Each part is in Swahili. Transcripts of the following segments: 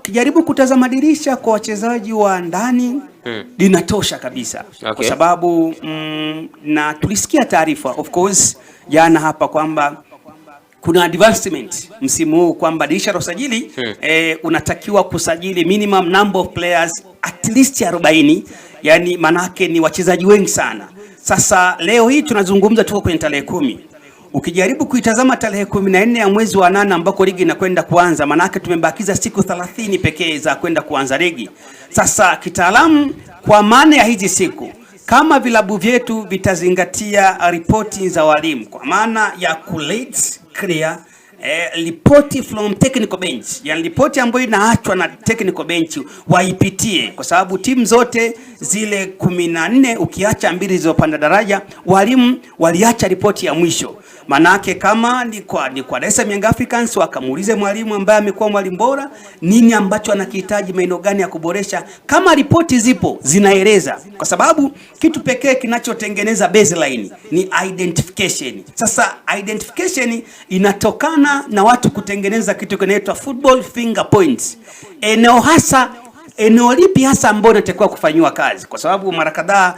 kijaribu kutazama dirisha kwa wachezaji wa ndani linatosha kabisa. Okay. Kwa sababu na tulisikia taarifa of course jana hapa kwamba kuna advancement msimu huu kwamba dirisha la usajili unatakiwa kusajili minimum number of players at least 40, yani manake ni wachezaji wengi sana. Sasa leo hii tunazungumza tuko kwenye tarehe 10. Ukijaribu kuitazama tarehe 14 ya mwezi wa 8 ambako ligi inakwenda kuanza, manake tumebakiza siku 30 pekee za kwenda kuanza ligi. Sasa kitaalamu, kwa maana ya hizi siku, kama vilabu vyetu vitazingatia ripoti za walimu kwa maana ya collate clear ripoti from technical bench, yani ripoti ambayo inaachwa na technical bench waipitie, kwa sababu timu zote zile 14 ukiacha 2 zilizopanda daraja, walimu waliacha ripoti ya mwisho. Manake kama ni kwa Dar es Salaam Young Africans, wakamuulize mwalimu ambaye amekuwa mwalimu bora nini ambacho anakihitaji, maeneo gani ya kuboresha, kama ripoti zipo zinaeleza, kwa sababu kitu pekee kinachotengeneza baseline ni identification. Sasa identification inatokana na watu kutengeneza kitu kinaitwa football finger points. Eneo lipi hasa ambao natakiwa kufanywa kazi, kwa sababu mara kadhaa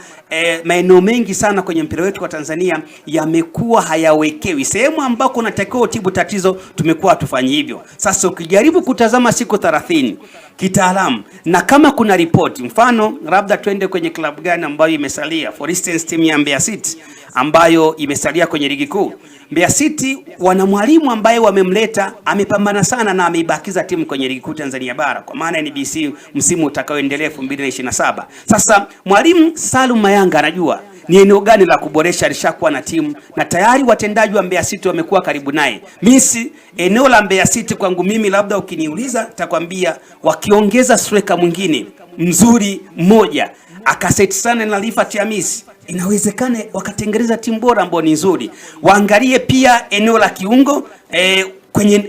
maeneo mengi sana kwenye mpira wetu wa Tanzania yamekuwa hayawekewi sehemu ambako natakiwa utibu tatizo, tumekuwa hatufanyi hivyo. Sasa ukijaribu kutazama siku 30 kitaalamu, na kama kuna ripoti, mfano labda twende kwenye klabu gani ambayo imesalia, for instance timu ya Mbeya City ambayo imesalia kwenye ligi kuu. Mbeya City wana mwalimu ambaye wamemleta, amepambana sana na ameibakiza timu kwenye ligi kuu Tanzania bara kwa maana NBC msimu utakaoendelea 2027. Sasa mwalimu Salum Mayanga anajua ni eneo gani la kuboresha, alishakuwa na timu na tayari watendaji wa Mbeya City wamekuwa karibu naye. Mimi eneo la Mbeya City kwangu mimi, labda ukiniuliza nitakwambia wakiongeza striker mwingine mzuri mmoja akaseti sana na Rifat Hamisi, inawezekana wakatengeneza timu bora ambayo ni nzuri. Waangalie pia eneo la kiungo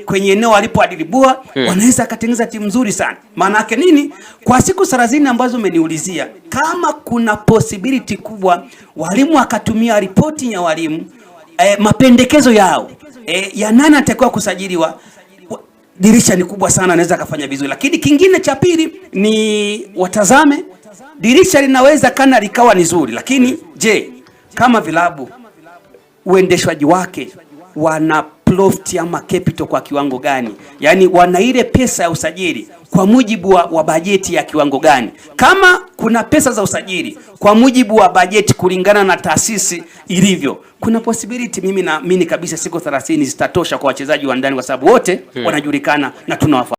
kwenye eneo alipo Adilibua, wanaweza katengeneza timu nzuri sana. Maana yake nini? Kwa siku 30 ambazo umeniulizia, kama kuna possibility kubwa walimu akatumia ripoti ya walimu, mapendekezo yao ya nani atakuwa kusajiliwa, dirisha ni kubwa sana, anaweza kufanya vizuri. Lakini kingine cha pili ni watazame dirisha linaweza kana likawa ni nzuri, lakini je, kama vilabu uendeshwaji wake wana profit ama capital kwa kiwango gani? Yani wana ile pesa ya usajili kwa mujibu wa bajeti ya kiwango gani? Kama kuna pesa za usajili kwa mujibu wa bajeti kulingana na taasisi ilivyo, kuna possibility, mimi naamini kabisa siku 30 zitatosha kwa wachezaji wa ndani, kwa sababu wote wanajulikana na tunawafahamu.